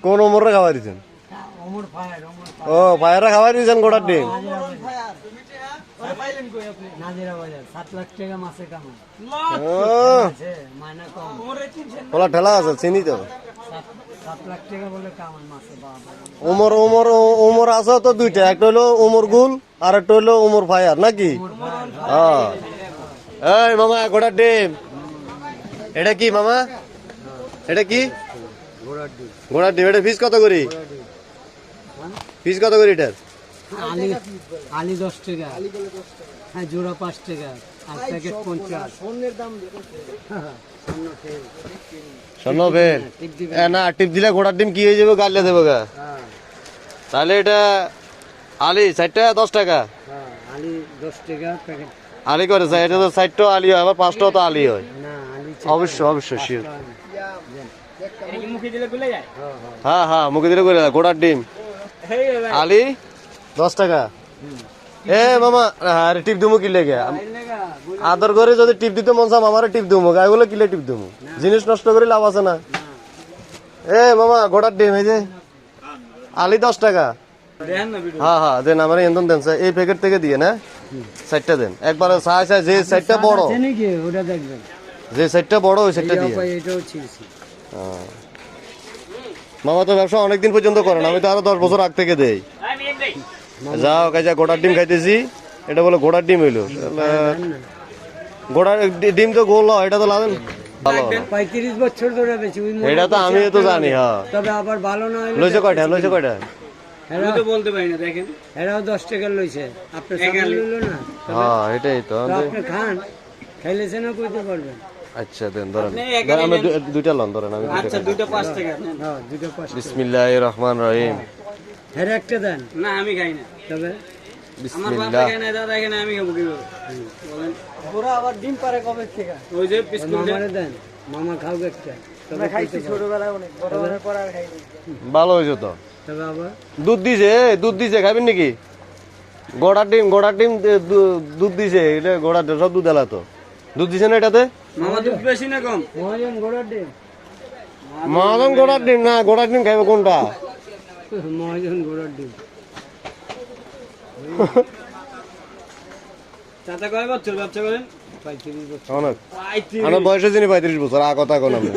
কোন ওমরে খাবার দিচ্ছেন? ও ফায়ারে খাবার দিচ্ছেন গোটার ডিম। ঠেলা আছে চিনি তো। ওমর ওমর ওমর আছে তো দুইটা, একটা হলো ওমর গুল আর একটা হলো ওমর ফায়ার নাকি? হ্যাঁ। এই মামা গোটার ডিম এটা কি মামা? এটা কি ঘোড়ার ডিম? এটা ফিস কত করি? ফিস কত করি এটার? আলি 10 টাকা, হ্যাঁ জোড়া 5 টাকা, আর প্যাকেট 50। স্বর্ণ ফের না টিপ দিলে ঘোড়ার ডিম কি হয়ে যাবে? গালিয়ে দেবো গা। তাহলে এটা আলি 60 টাকা 10 টাকা। আলি 10 টাকা প্যাকেট। আলি করে এটা তো 60টা আলি হয়, আবার 5টাও তো আলি হয়। অবশ্যই অবশ্যই শিওর। হ্যাঁ হ্যাঁ মুখে দিলে করে ঘোড়ার ডিম আলি 10 টাকা। এ মামা আরে টিপ দিমু কি লেগে? আদর করে যদি টিপ দিতে মন চাম আমারে টিপ দিমু, গাইগুলো কিলে টিপ দিমু? জিনিস নষ্ট করে লাভ আছে না। এ মামা ঘোড়ার ডিম এই যে আলি 10 টাকা। হ্যাঁ হ্যাঁ দেন আমার এন্দন দেন এই প্যাকেট থেকে দিয়ে না 60টা দেন একবার। সাই সাই যে 60টা বড়, ওটা দেখবেন যে 60টা বড় ওই 60টা দিয়ে। মামা তো ব্যবসা অনেকদিন পর্যন্ত করেন, আমি তো আরো 10 বছর আগ থেকে দেই। যাও কাজা ঘোড়ার ডিম খাইতেছি, এটা বলে ঘোড়ার ডিম হইলো। ঘোড়ার ডিম তো গোল হয়, এটা তো লাদেন ভালো 35 বছর ধরে বেশি। এটা তো আমি তো জানি। হ্যাঁ তবে আবার ভালো না হইলে লইছে কয়টা? লইছে কয়টা? আমি তো বলতে পারি না। দেখেন এরাও 10 টাকা লইছে, আপনি সামনে লইলো না। হ্যাঁ এটাই তো আপনি খান, খাইলেছেন না কইতে পারবেন। আচ্ছা দেন ধরেন, আমি দুইটা লন ধরেন। আমি আচ্ছা দুইটা 5 টাকা নেন। হ্যাঁ দুইটা 5 টাকা। বিসমিল্লাহির রহমানির রহিম। এর একটা দেন। না আমি খাই না। তবে বিসমিল্লাহ। আমার বাবা খায় না, দাদা খায় না, আমি খাবো কি বলেন? ওরা আবার ডিম পারে কবে থেকে? ওই যে বিস্কুট দেন, মামা খাও একটা। তবে খাইছি ছোটবেলায় অনেক, বড় হওয়ার পর আর খাইনি। ভালো হইছে তো। তবে আবার দুধ দিছে, দুধ দিছে খাবেন নাকি? ঘোড়ার ডিম দুধ দিছে, এটা ঘোড়ার সব দুধ এলা তো। দুধ দিছে না এটাতে? মামা দুধ বেশি না কম? মহাজন ঘোড়ার ডিম। মহাজন ঘোড়ার ডিম না, ঘোড়ার ডিম খাইবে কোনটা? মহাজন ঘোড়ার ডিম। চাচা কয় বছর ব্যবসা করেন? 35 বছর। অনেক। আমার বয়স হয়েছে 35 বছর। আ কথা কোন আমি।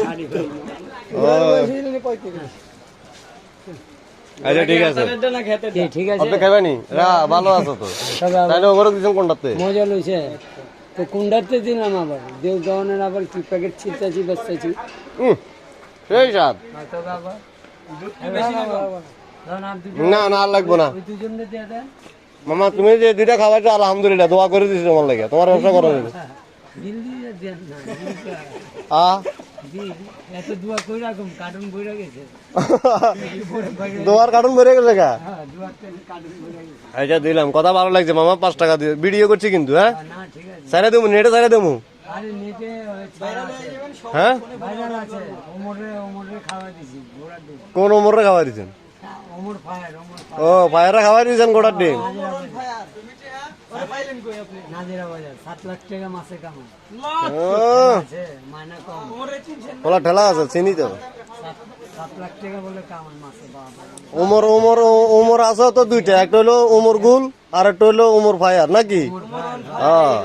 আচ্ছা ঠিক আছে। ঠিক আছে। আপনি খাবেনি? ভালো আছো তো। তাহলে ওগুলো দিচ্ছেন কোনটাতে? মজা লইছে তো কোনটাতে দিলাম আবার। দেও গাউনের আবার কি প্যাকেট ছিটাছি বেচতেছি। সেই স্বাদ। না না আর লাগবো না। দুজনে দিয়ে দেন। মামা তুমি যে দুইটা খাওয়াইছো আলহামদুলিল্লাহ, দোয়া করে দিচ্ছি তোমার লাগে। তোমার ব্যবসা করো। বিল দিয়ে দেন না। এত দোয়া কই রাখুন, কার্টুন বইরা গেছে। দোয়ার কার্টুন ভরে গেছে গা। হ্যাঁ দোয়ার কার্টুন বইরা গেছে। আচ্ছা দিলাম, কথা ভালো লাগছে মামা। 5 টাকা দিয়ে ভিডিও করছি কিন্তু। হ্যাঁ না ঠিক আছে। সাইরা দেবো, নেটে সাইরা দেবো। আরে নেটে ভাইরাল আছে। হ্যাঁ ভাইরাল আছে। ওমরে খাওয়া দিছি ঘোড়ার ডিম। কোন ওমরে খাওয়াই দিচ্ছেন? ওমর ফায়ার। ও ফায়ারে খাওয়াই দিচ্ছেন ঘোড়ার ডিম। নাজিরা বাজার 7 লাখ টাকা মাসে কামাই। মাইনা কম। ওলা ঠেলা আছে চিনি তো। 7 লাখ টাকা বলে কামাই মাসে। বাবা ওমর ওমর ওমর আছে তো দুইটা, একটা হলো ওমর গুল আর একটা হলো ওমর ফায়ার নাকি? হ্যাঁ